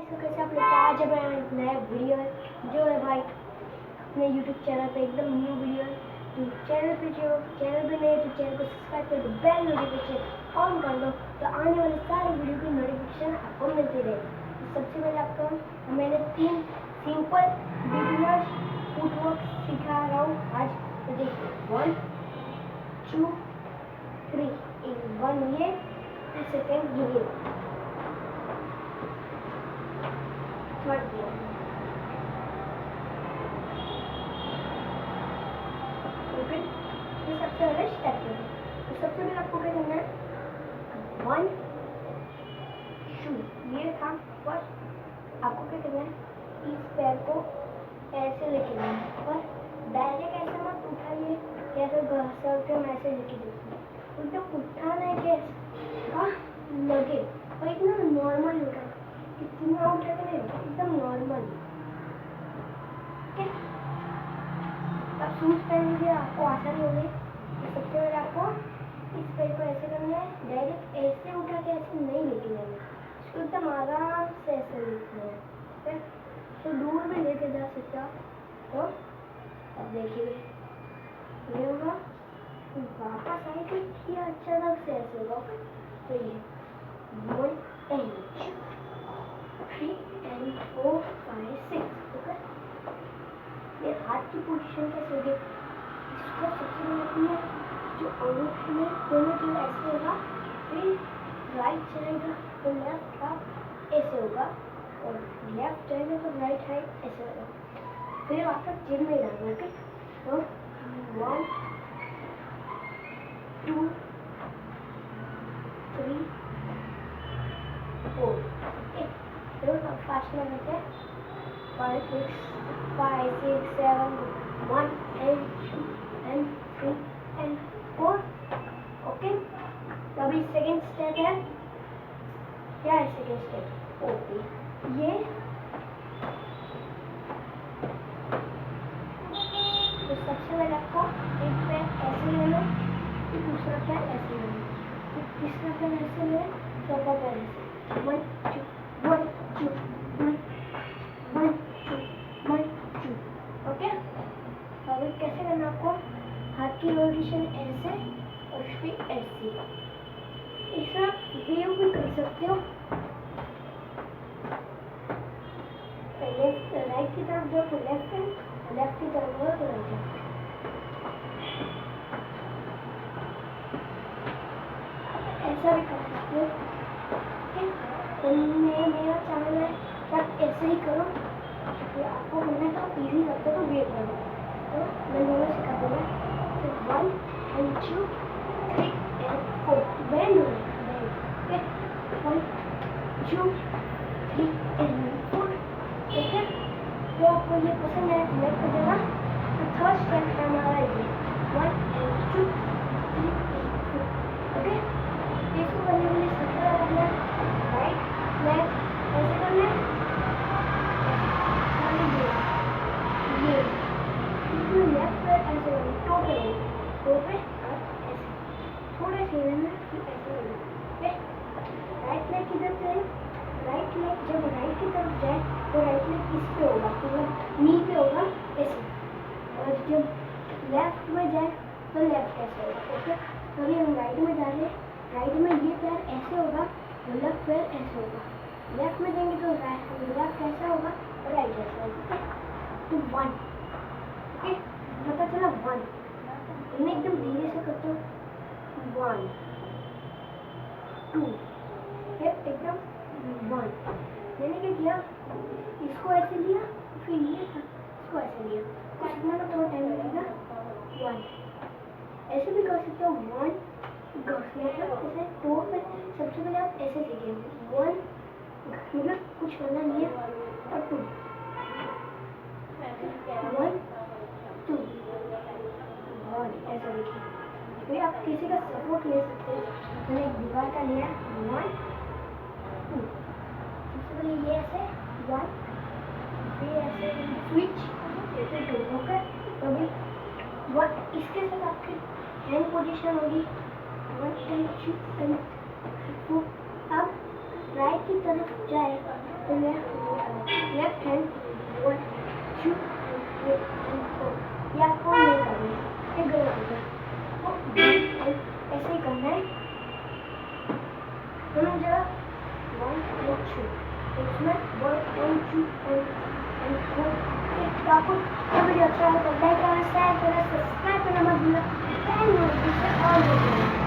तो कैसे आप लोग आज अब एक नया वीडियो है जो है भाई अपने YouTube चैनल पे एकदम न्यू वीडियो है। तो चैनल पे नए तो चैनल को सब्सक्राइब कर दो, बेल नोटिफिकेशन ऑन कर दो तो आने वाले सारे वीडियो की नोटिफिकेशन आपको मिलती रहेगी। तो सबसे पहले आपको मैंने 3 सिंपल बिगिनर्स फुटवर्क सिखा रहा हूँ आज। तो देखिए 1 2 3 1 ये, सेकेंड ये, थर्ड ये। ये सबसे पहले स्टेप है। तो सबसे पहले आपको क्या करना है, 1 2 ये था फर्स्ट। आपको क्या करना है, इस पैर को ऐसे लेके जाना है पर डायरेक्ट ऐसे मत उठाइए, कैसे घसर के मैं ऐसे लेके देखिए एकदम उठाना है कैसे लगे और इतना नॉर्मल उठा, कितना उठा के एकदम नॉर्मल। ठीक है, अब शूज पहन लीजिए, आपको आसानी होगी। तो सबसे पहले आपको इस पैर को ऐसे करना है, डायरेक्ट ऐसे उठा के ऐसे नहीं लेके जाना, इसको एकदम आराम से ऐसे लेके है। ठीक है, तो दूर में लेके जा सकते हो। तो अब देखिए ये होगा, वापस आएगा कि अचानक से ऐसे होगा। तो ये 1 and 2 3 and 4 5 6। ठीक है, ये हाथ की पोजीशन कैसे होगी, इसको सबसे पहले जो अंगूठे में दोनों जो ऐसे होगा, फिर राइट जाएगा तो लेफ्ट हाथ ऐसे होगा और लेफ्ट जाएगा तो राइट हाथ ऐसे होगा। फिर वापस जिम में जाना। ओके, तो 1 2 3 4। ओके, फिर फास्ट में करते हैं 5 6 5 6 7 1 and 2 and 3 and 4। ओके, तो अभी सेकेंड स्टेप है, क्या है सेकेंड स्टेप? ओके, ये तो सबसे पहले आपको एक पैर ऐसे लेना, फिर दूसरा पैर ऐसे लेना, फिर तीसरा पैर ऐसे लेना, चौथा पैर ऐसे 1 2 1 2 1 1 2 1 2। ओके, अभी कैसे करना आपको, हाथ की रोटेशन ऐसे और फिर ऐसे, इसमें वेव भी कर सकते हो। लेफ्ट राइट की तरफ जाओ तो लेफ्ट हैंड, लेफ्ट की तरफ जाओ तो राइट हैंड। ऐसा भी कर सकते हो। तो मेरा चैनल है बट ऐसे ही करो, तो आपको करना तो इजी लगता है तो वेट करो। तो मैं दोनों सिखा दूंगा, फिर 1 and 2 3 and 4 बैंड हो गए। 1 2 3 and 4। ठीक है, तो आपको ये पसंद है सिलेक्ट कर देना। तो थर्ड स्टेप है हमारा ये 1 and 2 3 and 4। ओके, इसको करने के लिए सबसे पहले करना है राइट लेफ्ट ऐसे करना है, ये लेफ्ट पे ऐसे टो पे और ऐसे थोड़े से लेना, फिर ऐसे लेना। ओके, राइट लेग किधर से, राइट लेग जब राइट की तरफ जाए तो राइट लेग इस पे होगा, मतलब नी पे होगा ऐसे, और जब लेफ्ट में जाए तो लेफ्ट ऐसे होगा। ओके, तो अभी हम राइट में जा रहे हैं, राइट में ये पैर ऐसे होगा और लेफ्ट पैर ऐसे होगा। लेफ्ट में जाएंगे तो लेफ्ट ऐसा होगा और राइट ऐसा होगा। तो 1। ओके, पता चला 1, इन्हें एकदम धीरे से करते हो 1 2 एकदम 1। मैंने क्या किया, इसको ऐसे लिया फिर ये था, इसको ऐसे लिया, कुछ सीखने में थोड़ा टाइम लगेगा। 1 ऐसे भी कर सकते हो, 1 मतलब जैसे टो पे सबसे पहले आप ऐसे सीखेंगे 1 मतलब कुछ करना नहीं है, और 2 1 2 1 ऐसा देखिए। फिर आप किसी का सपोर्ट ले सकते हैं, मैंने एक दीवार का लिया 1 2। सबसे पहले ये ऐसे 1 फिर ऐसे स्विच ऐसे 2। ओके, तो अभी 1 इसके साथ आपकी हैंड पोजीशन होगी 1 and 2 and 4। अब राइट की तरफ जाए The left hand what shoot and four या फोर नहीं करना है ये गलत हो गया वो ऐसे ही करना है दोनों जगह वन एंड टू इसमें one and two and four तो आपको ये वीडियो अच्छा लगा तो लाइक करना शेयर करना सब्सक्राइब करना मत भूलना और